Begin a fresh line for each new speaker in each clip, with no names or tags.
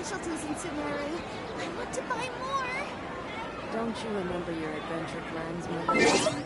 specialties in Sumeru. I want to buy more.
Don't you remember your adventure plans, Mother?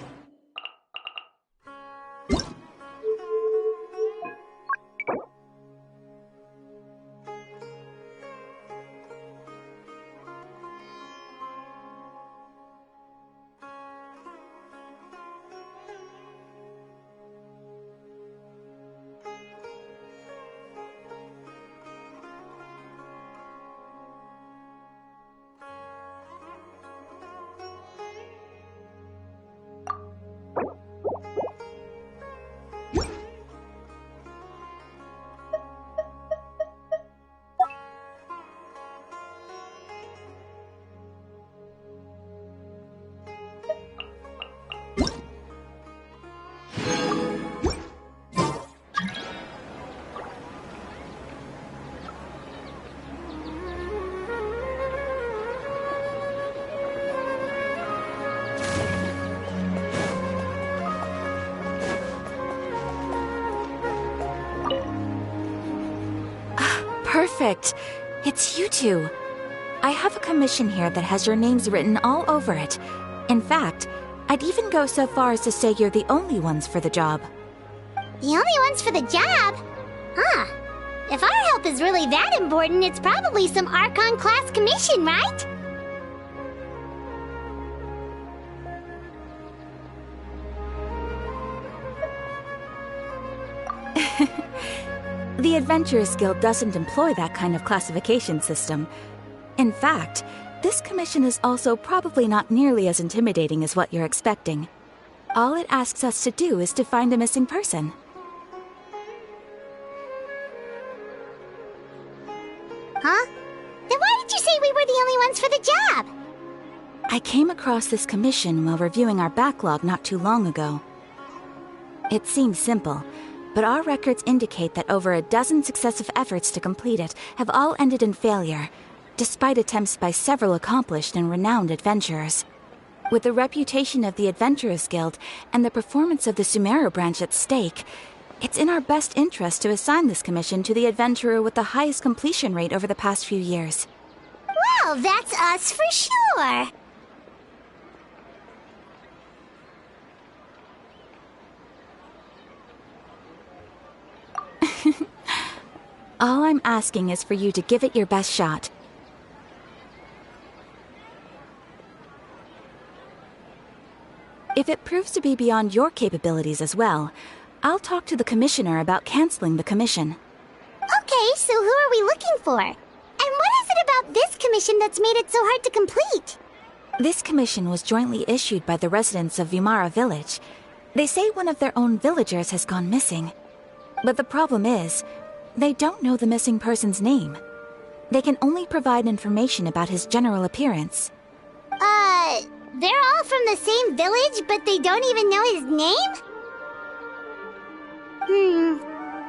Perfect. It's you two. I have a commission here that has your names written all over it. In fact, I'd even go so far as to say you're the only ones for the job.
The only ones for the job? Huh. If our help is really that important, it's probably some Archon-class commission, right?
The Adventurers Guild doesn't employ that kind of classification system. In fact, this commission is also probably not nearly as intimidating as what you're expecting. All it asks us to do is to find a missing person.
Huh? Then why did you say we were the only ones for the job?
I came across this commission while reviewing our backlog not too long ago. It seems simple, but our records indicate that over a dozen successive efforts to complete it have all ended in failure, despite attempts by several accomplished and renowned adventurers. With the reputation of the Adventurers Guild and the performance of the Sumeru branch at stake, it's in our best interest to assign this commission to the adventurer with the highest completion rate over the past few years.
Well, that's us for sure.
All I'm asking is for you to give it your best shot. If it proves to be beyond your capabilities as well, I'll talk to the commissioner about canceling the commission.
Okay, so who are we looking for? And what is it about this commission that's made it so hard to complete?
This commission was jointly issued by the residents of Vimara Village. They say one of their own villagers has gone missing. But the problem is, they don't know the missing person's name. They can only provide information about his general appearance.
They're all from the same village, but they don't even know his name?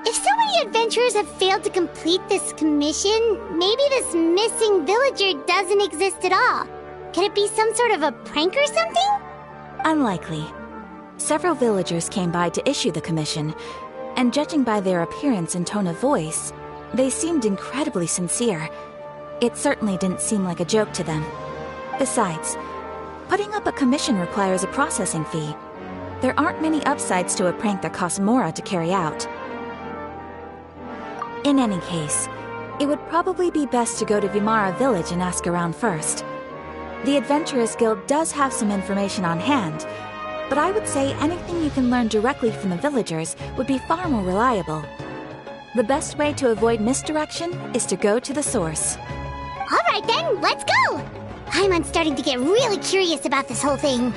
If so many adventurers have failed to complete this commission, maybe this missing villager doesn't exist at all. Could it be some sort of a prank or something?
Unlikely. Several villagers came by to issue the commission, and judging by their appearance and tone of voice, they seemed incredibly sincere. It certainly didn't seem like a joke to them. Besides, putting up a commission requires a processing fee. There aren't many upsides to a prank that costs Mora to carry out. In any case, it would probably be best to go to Vimara Village and ask around first. The Adventurers Guild does have some information on hand, but I would say anything you can learn directly from the villagers would be far more reliable. The best way to avoid misdirection is to go to the source.
All right then, let's go! I'm starting to get really curious about this whole thing.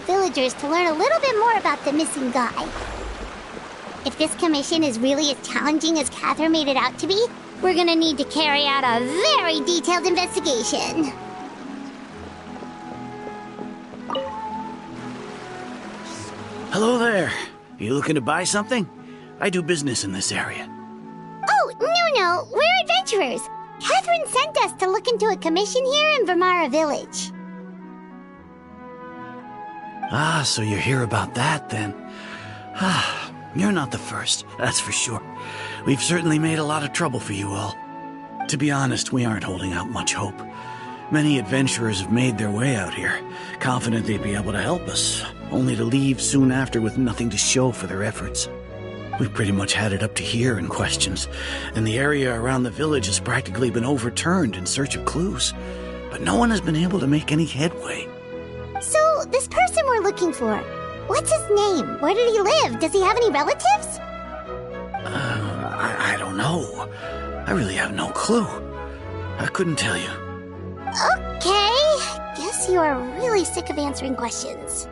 Villagers to learn a little bit more about the missing guy. If this commission is really as challenging as Catherine made it out to be, we're gonna need to carry out a very detailed investigation.
Hello there. You looking to buy something? I do business in this area.
Oh, no, we're adventurers. Catherine sent us to look into a commission here in Vermara Village.
Ah, so you're here about that, then. Ah, you're not the first, that's for sure. We've certainly made a lot of trouble for you all. To be honest, we aren't holding out much hope. Many adventurers have made their way out here, confident they'd be able to help us, only to leave soon after with nothing to show for their efforts. We've pretty much had it up to here in questions, and the area around the village has practically been overturned in search of clues. But no one has been able to make any headway.
So, this person we're looking for, what's his name? Where did he live? Does he have any relatives?
I don't know. I really have no clue. I couldn't tell you.
Okay, guess you are really sick of answering questions.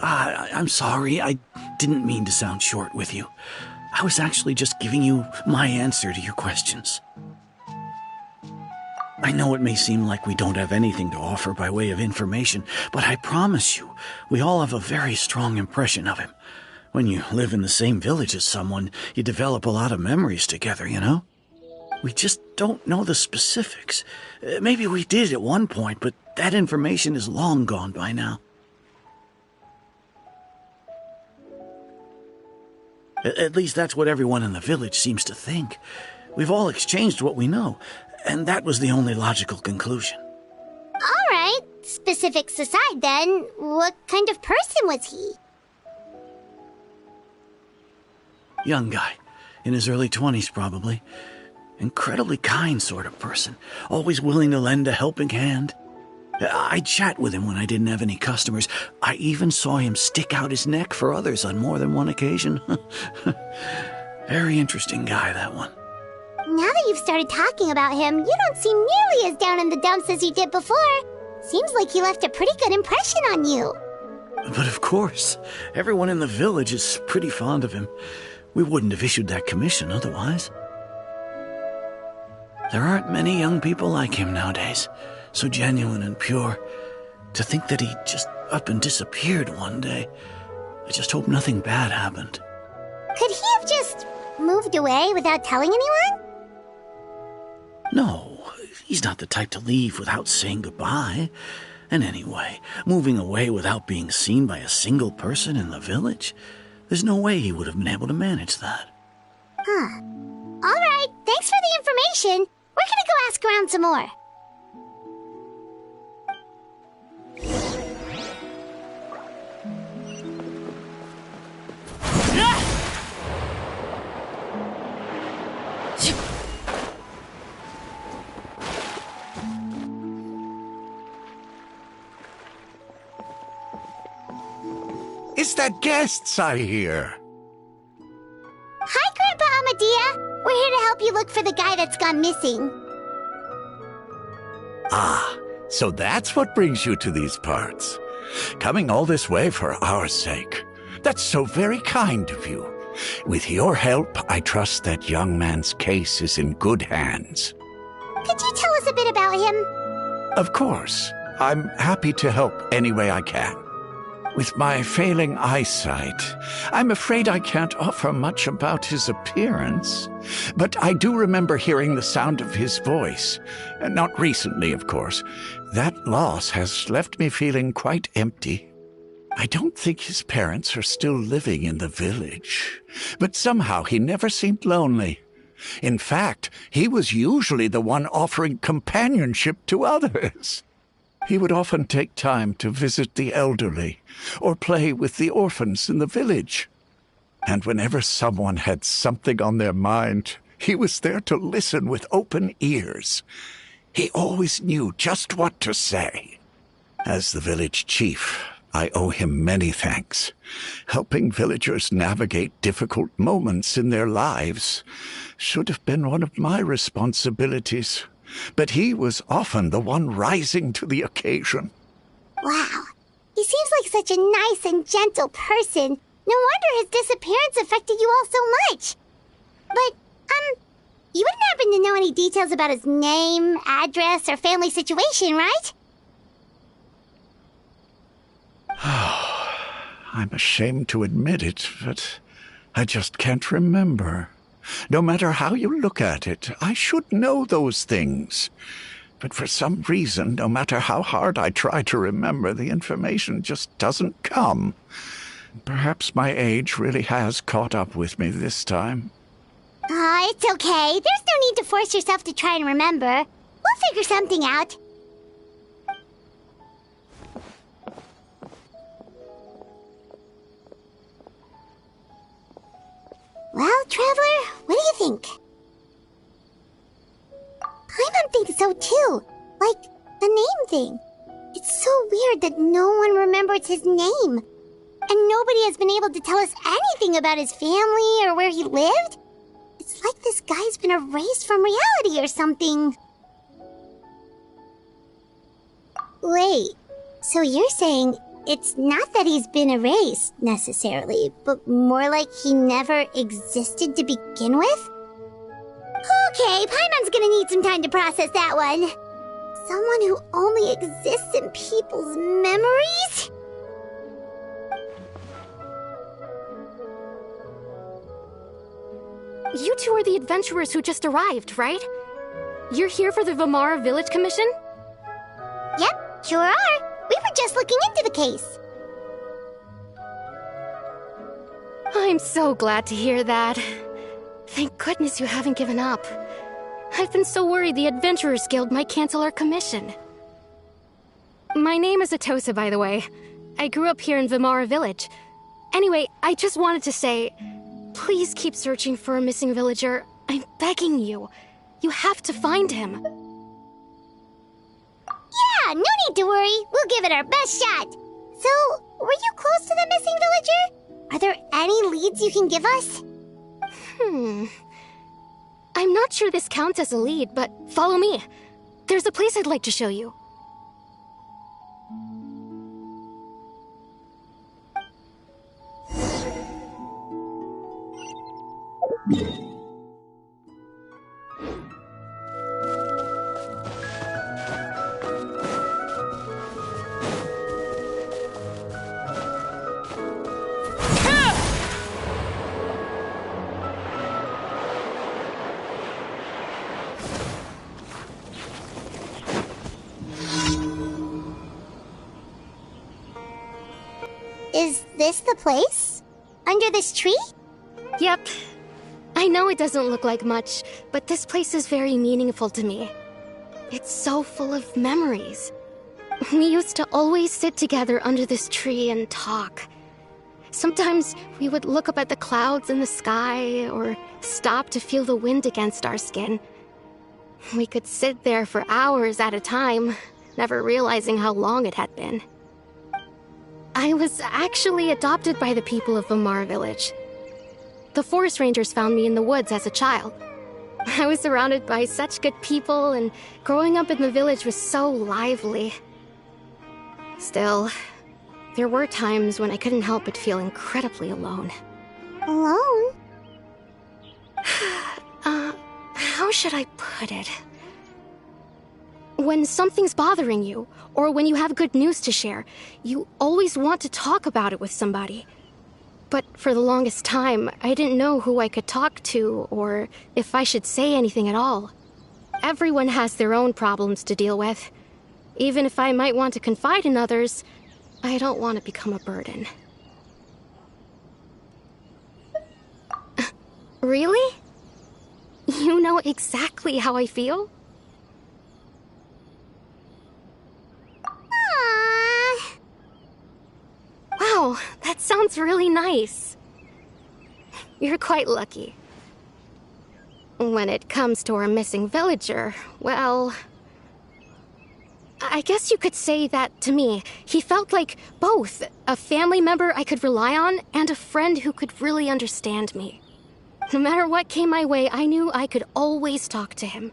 I'm sorry, I didn't mean to sound short with you. I was actually just giving you my answer to your questions. I know it may seem like we don't have anything to offer by way of information, but I promise you, we all have a very strong impression of him. When you live in the same village as someone, you develop a lot of memories together, you know? We just don't know the specifics. Maybe we did at one point, but that information is long gone by now. At least that's what everyone in the village seems to think. We've all exchanged what we know, and that was the only logical conclusion.
All right, specifics aside then, what kind of person was he?
Young guy, in his early 20s probably. Incredibly kind sort of person, always willing to lend a helping hand. I'd chat with him when I didn't have any customers. I even saw him stick out his neck for others on more than one occasion. Very interesting guy, that one.
Now that you've started talking about him, you don't seem nearly as down in the dumps as you did before. Seems like he left a pretty good impression on you.
But of course, everyone in the village is pretty fond of him. We wouldn't have issued that commission otherwise. There aren't many young people like him nowadays, so genuine and pure. To think that he just up and disappeared one day. I just hope nothing bad happened.
Could he have just moved away without telling anyone?
No, he's not the type to leave without saying goodbye. And anyway, moving away without being seen by a single person in the village, there's no way he would have been able to manage that.
Huh. All right, thanks for the information. We're gonna go ask around some more.
It's the guests I hear.
Hi, Grandpa Amadea. We're here to help you look for the guy that's gone missing.
Ah, so that's what brings you to these parts. Coming all this way for our sake. That's so very kind of you. With your help, I trust that young man's case is in good hands.
Could you tell us a bit about him?
Of course. I'm happy to help any way I can. With my failing eyesight, I'm afraid I can't offer much about his appearance. But I do remember hearing the sound of his voice. Not recently, of course. That loss has left me feeling quite empty. I don't think his parents are still living in the village. But somehow he never seemed lonely. In fact, he was usually the one offering companionship to others. He would often take time to visit the elderly or play with the orphans in the village. And whenever someone had something on their mind, he was there to listen with open ears. He always knew just what to say. As the village chief, I owe him many thanks. Helping villagers navigate difficult moments in their lives should have been one of my responsibilities. But he was often the one rising to the occasion. Wow.
He seems like such a nice and gentle person. No wonder his disappearance affected you all so much. But, you wouldn't happen to know any details about his name, address, or family situation, right?
I'm ashamed to admit it, but I just can't remember. No matter how you look at it, I should know those things. But for some reason, no matter how hard I try to remember, the information just doesn't come. Perhaps my age really has caught up with me this time.
It's okay. There's no need to force yourself to try and remember. We'll figure something out. Well, Traveler, what do you think? Paimon thinks so too. Like, the name thing. It's so weird that no one remembers his name. And nobody has been able to tell us anything about his family or where he lived. It's like this guy's been erased from reality or something. Wait, so you're saying it's not that he's been erased, necessarily, but more like he never existed to begin with? Okay, Paimon's gonna need some time to process that one. Someone who only exists in people's memories?
You two are the adventurers who just arrived, right? You're here for the Vimara Village Commission?
Yep, sure are. We were just looking into the case.
I'm so glad to hear that. Thank goodness you haven't given up. I've been so worried the Adventurers Guild might cancel our commission. My name is Atosa, by the way. I grew up here in Vimara Village. Anyway, I just wanted to say, please keep searching for a missing villager. I'm begging you. You have to find him.
Yeah, no need to worry. We'll give it our best shot. So, were you close to the missing villager? Are there any leads you can give us?
I'm not sure this counts as a lead, but follow me. There's a place I'd like to show you.
Is this the place? Under this tree?
Yep. I know it doesn't look like much, but this place is very meaningful to me. It's so full of memories. We used to always sit together under this tree and talk. Sometimes we would look up at the clouds in the sky, or stop to feel the wind against our skin. We could sit there for hours at a time, never realizing how long it had been. I was actually adopted by the people of Vimara Village. The forest rangers found me in the woods as a child. I was surrounded by such good people, and growing up in the village was so lively. Still, there were times when I couldn't help but feel incredibly alone.
Alone?
How should I put it? When something's bothering you, or when you have good news to share, you always want to talk about it with somebody. But for the longest time, I didn't know who I could talk to, or if I should say anything at all. Everyone has their own problems to deal with. Even if I might want to confide in others, I don't want to become a burden. Really? You know exactly how I feel?
Aww.
Wow, that sounds really nice. You're quite lucky. When it comes to our missing villager, well, I guess you could say that to me. He felt like both a family member I could rely on and a friend who could really understand me. No matter what came my way, I knew I could always talk to him.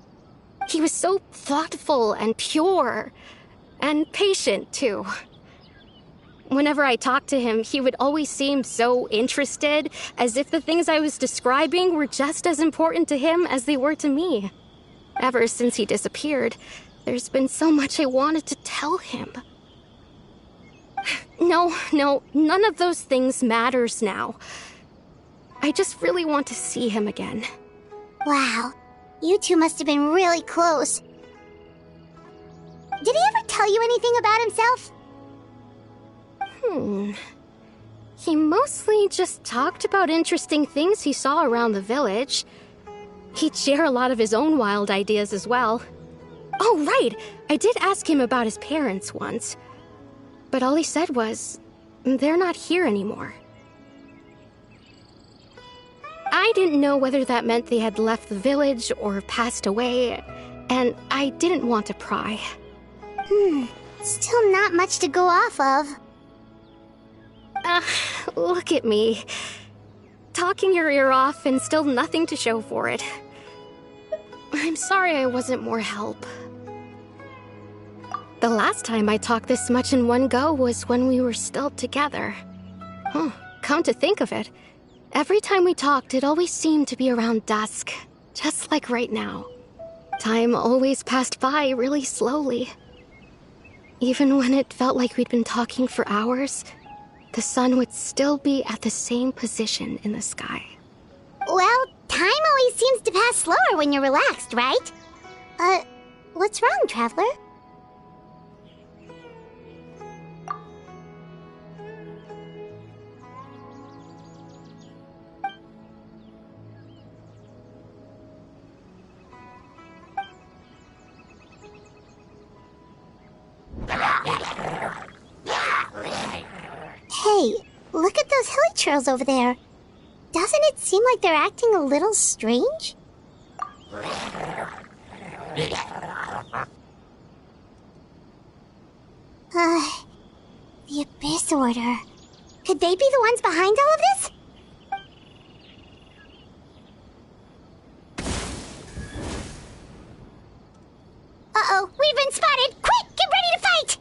He was so thoughtful and pure, and patient, too. Whenever I talked to him, he would always seem so interested, as if the things I was describing were just as important to him as they were to me. Ever since he disappeared, there's been so much I wanted to tell him. No, none of those things matters now. I just really want to see him again.
Wow, you two must have been really close. Did he ever tell you anything about himself?
He mostly just talked about interesting things he saw around the village. He'd share a lot of his own wild ideas as well. Oh, right! I did ask him about his parents once. But all he said was, they're not here anymore. I didn't know whether that meant they had left the village or passed away, and I didn't want to pry.
Still not much to go off of.
Look at me. Talking your ear off and still nothing to show for it. I'm sorry I wasn't more help. The last time I talked this much in one go was when we were still together. Come to think of it, every time we talked, it always seemed to be around dusk, just like right now. Time always passed by really slowly. Even when it felt like we'd been talking for hours, the sun would still be at the same position in the sky.
Well, time always seems to pass slower when you're relaxed, right? What's wrong, Traveler? Hey, look at those hilly trails over there. Doesn't it seem like they're acting a little strange? The Abyss Order. Could they be the ones behind all of this? Uh-oh, we've been spotted! Quick, get ready to fight!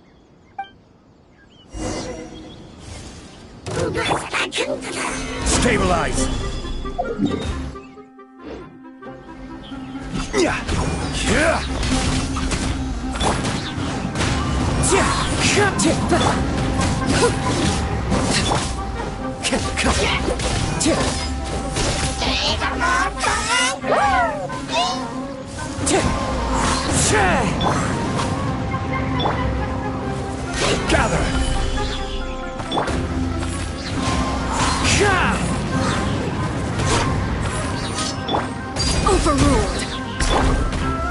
Stabilize! Gather!
Overruled.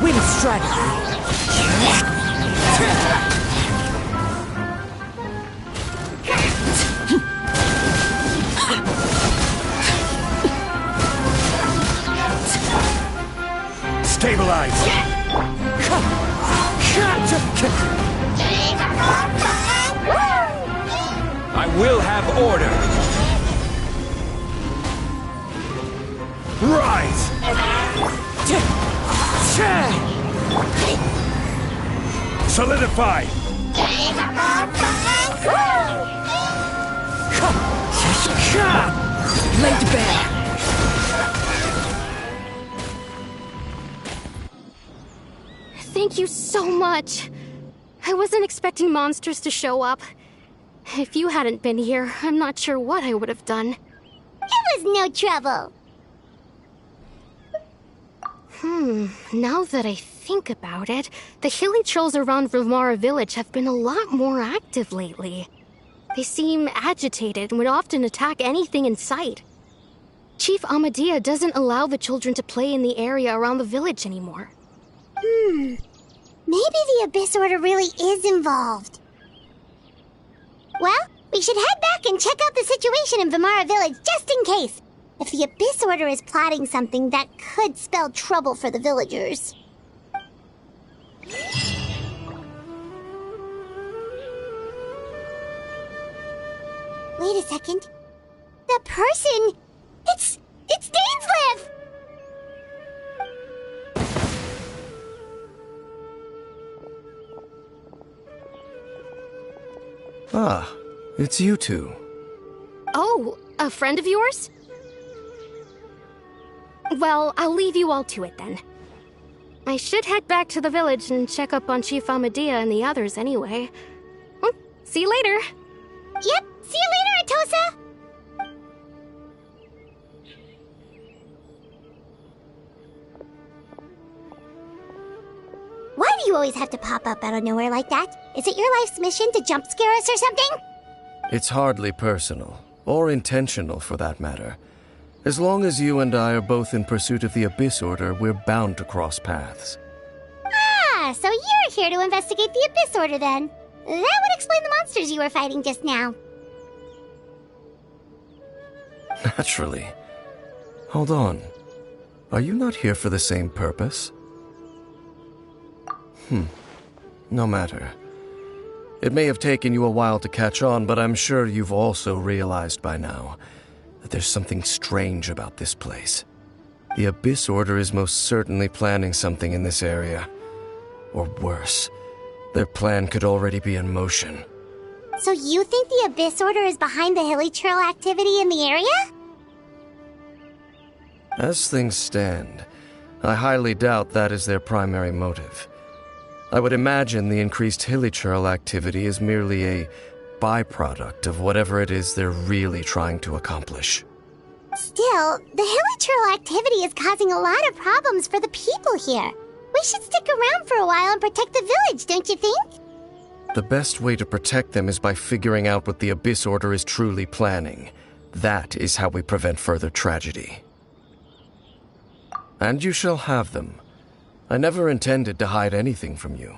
Wind strike.
Stabilize! I will have order! Rise! Solidify!
Laid bare.
Thank you so much. I wasn't expecting monsters to show up. If you hadn't been here, I'm not sure what I would have done.
It was no trouble.
Now that I think about it, the hilly trolls around Vilmara village have been a lot more active lately. They seem agitated and would often attack anything in sight. Chief Amadea doesn't allow the children to play in the area around the village anymore.
Maybe the Abyss Order really is involved. Well, we should head back and check out the situation in Vilmara village just in case. If the Abyss Order is plotting something that could spell trouble for the villagers. Wait a second. That person! It's Dainsleaf!
Ah, it's you two.
Oh, a friend of yours? Well, I'll leave you all to it then. I should head back to the village and check up on Chief Amadea and the others anyway. Well, see you later.
Yep, see you later, Atosa! Why do you always have to pop up out of nowhere like that? Is it your life's mission to jump scare us or something?
It's hardly personal, or intentional for that matter. As long as you and I are both in pursuit of the Abyss Order, we're bound to cross paths.
Ah, so you're here to investigate the Abyss Order then. That would explain the monsters you were fighting just now.
Naturally. Hold on. Are you not here for the same purpose? No matter. It may have taken you a while to catch on, but I'm sure you've also realized by now that there's something strange about this place. The Abyss Order is most certainly planning something in this area. Or worse, their plan could already be in motion.
So you think the Abyss Order is behind the hilly trail activity in the area?
As things stand, I highly doubt that is their primary motive. I would imagine the increased hilichurl activity is merely a byproduct of whatever it is they're really trying to accomplish.
Still, the hilichurl activity is causing a lot of problems for the people here. We should stick around for a while and protect the village, don't you think?
The best way to protect them is by figuring out what the Abyss Order is truly planning. That is how we prevent further tragedy. And you shall have them. I never intended to hide anything from you.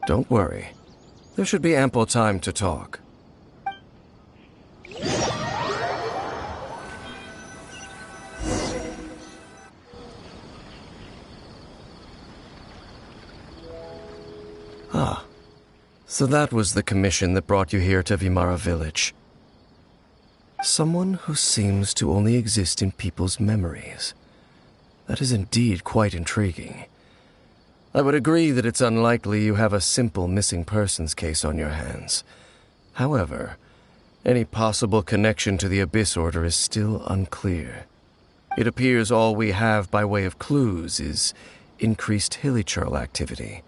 Don't worry. There should be ample time to talk. Ah. So that was the commission that brought you here to Vimara Village. Someone who seems to only exist in people's memories. That is indeed quite intriguing. I would agree that it's unlikely you have a simple missing persons case on your hands. However, any possible connection to the Abyss Order is still unclear. It appears all we have by way of clues is increased hilichurl activity,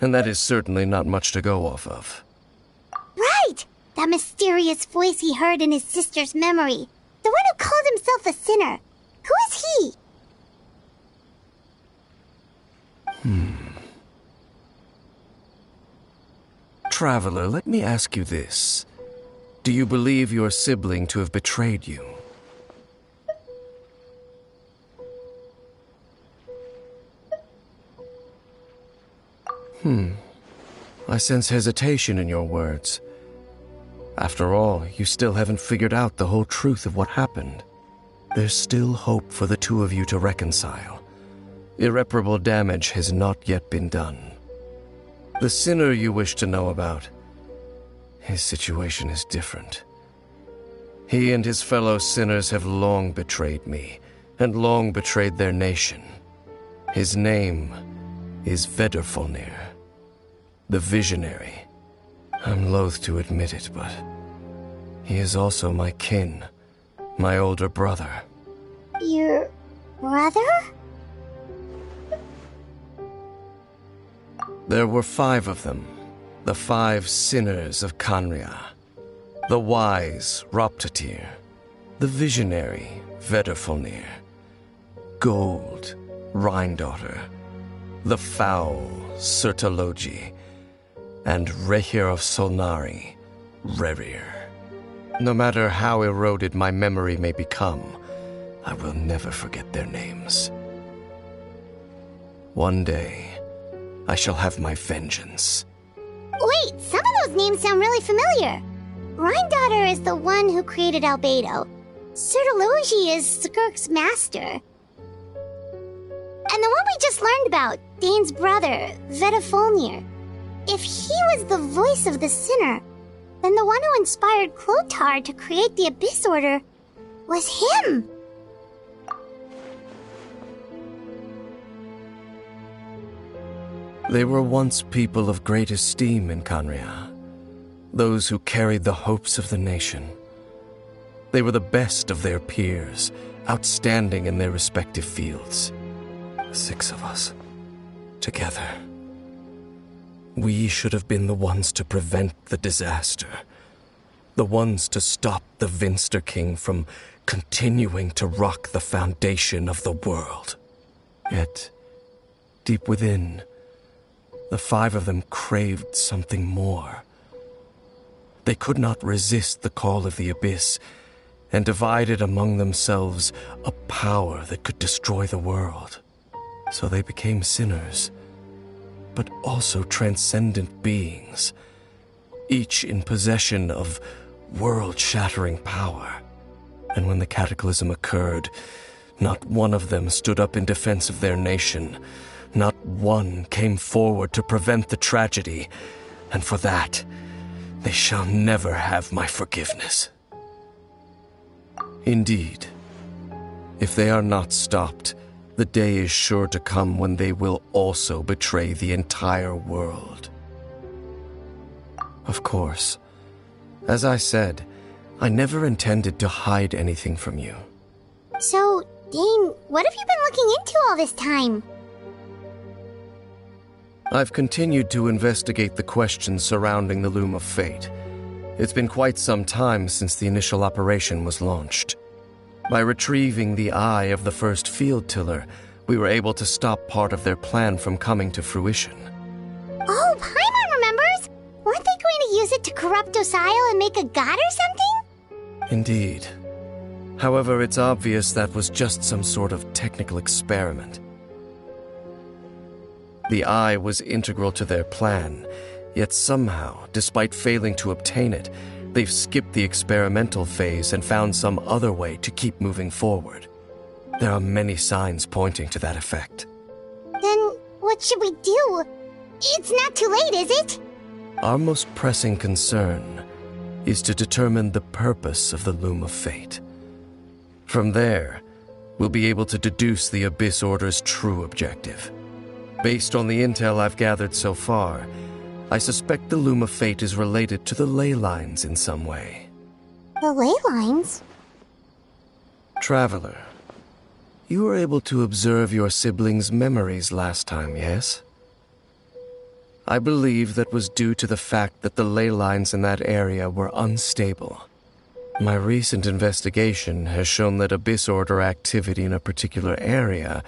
and that is certainly not much to go off of.
Right! That mysterious voice he heard in his sister's memory. The one who called himself a sinner. Who is he?
Traveler, let me ask you this. Do you believe your sibling to have betrayed you? I sense hesitation in your words. After all, you still haven't figured out the whole truth of what happened. There's still hope for the two of you to reconcile. Irreparable damage has not yet been done. The sinner you wish to know about, his situation is different. He and his fellow sinners have long betrayed me, and long betrayed their nation. His name is Vedrfolnir, the Visionary. I'm loath to admit it, but he is also my kin, my older brother.
Your brother?
There were 5 of them, the 5 sinners of Kanria. The wise, Roptatir. The visionary, Vedrfolnir. Gold, Rhindaughter. The foul, Sertologi. And Rehir of Solnari, Rerir. No matter how eroded my memory may become, I will never forget their names. One day, I shall have my vengeance.
Wait, some of those names sound really familiar. Rhindaughter is the one who created Albedo. Sertologi is Skirk's master. And the one we just learned about, Dane's brother, Vedrfolnir. If he was the voice of the sinner, then the one who inspired Clotar to create the Abyss Order was him.
They were once people of great esteem in Kanria, those who carried the hopes of the nation. They were the best of their peers, outstanding in their respective fields. 6 of us, together. We should have been the ones to prevent the disaster. The ones to stop the Vinster King from continuing to rock the foundation of the world. Yet, deep within, the 5 of them craved something more. They could not resist the call of the Abyss, and divided among themselves a power that could destroy the world. So they became sinners, but also transcendent beings, each in possession of world-shattering power. And when the cataclysm occurred, not one of them stood up in defense of their nation. Not one came forward to prevent the tragedy, and for that, they shall never have my forgiveness. Indeed, if they are not stopped, the day is sure to come when they will also betray the entire world. Of course, as I said, I never intended to hide anything from you.
So, Dane, what have you been looking into all this time?
I've continued to investigate the questions surrounding the Loom of Fate. It's been quite some time since the initial operation was launched. By retrieving the eye of the first field tiller, we were able to stop part of their plan from coming to fruition.
Oh, Paimon remembers! Weren't they going to use it to corrupt Osial and make a god or something?
Indeed. However, it's obvious that was just some sort of technical experiment. The eye was integral to their plan, yet somehow, despite failing to obtain it, they've skipped the experimental phase and found some other way to keep moving forward. There are many signs pointing to that effect.
Then, what should we do? It's not too late, is it?
Our most pressing concern is to determine the purpose of the Loom of Fate. From there, we'll be able to deduce the Abyss Order's true objective. Based on the intel I've gathered so far, I suspect the Loom of Fate is related to the ley lines in some way.
The ley lines?
Traveler, you were able to observe your siblings' memories last time, yes? I believe that was due to the fact that the ley lines in that area were unstable. My recent investigation has shown that Abyss Order activity in a particular area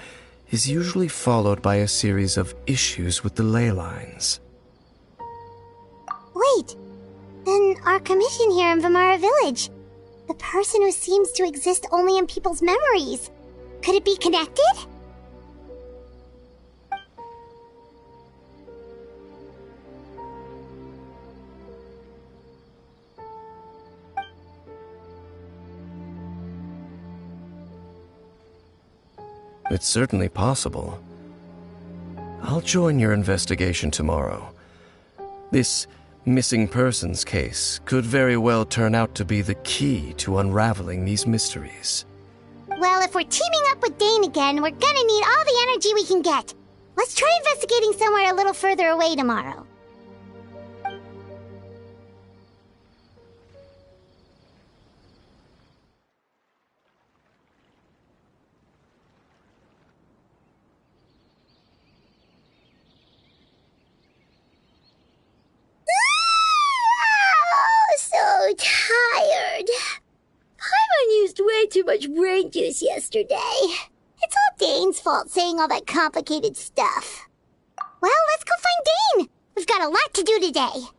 is usually followed by a series of issues with the ley lines.
Wait, then our commission here in Vimara Village, the person who seems to exist only in people's memories, could it be connected?
It's certainly possible. I'll join your investigation tomorrow. This missing persons case could very well turn out to be the key to unraveling these mysteries.
Well, if we're teaming up with Dane again, we're gonna need all the energy we can get. Let's try investigating somewhere a little further away tomorrow. Tired. Paimon used way too much brain juice yesterday. It's all Dane's fault saying all that complicated stuff. Well, let's go find Dane. We've got a lot to do today.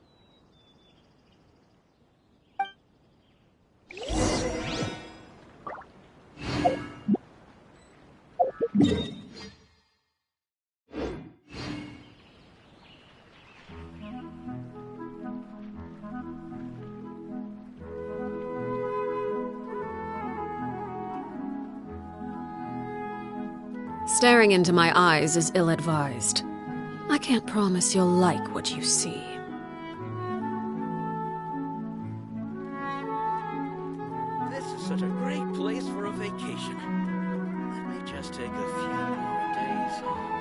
Staring into my eyes is ill-advised. I can't promise you'll like what you see.
This is such a great place for a vacation. Let me just take a few more days off.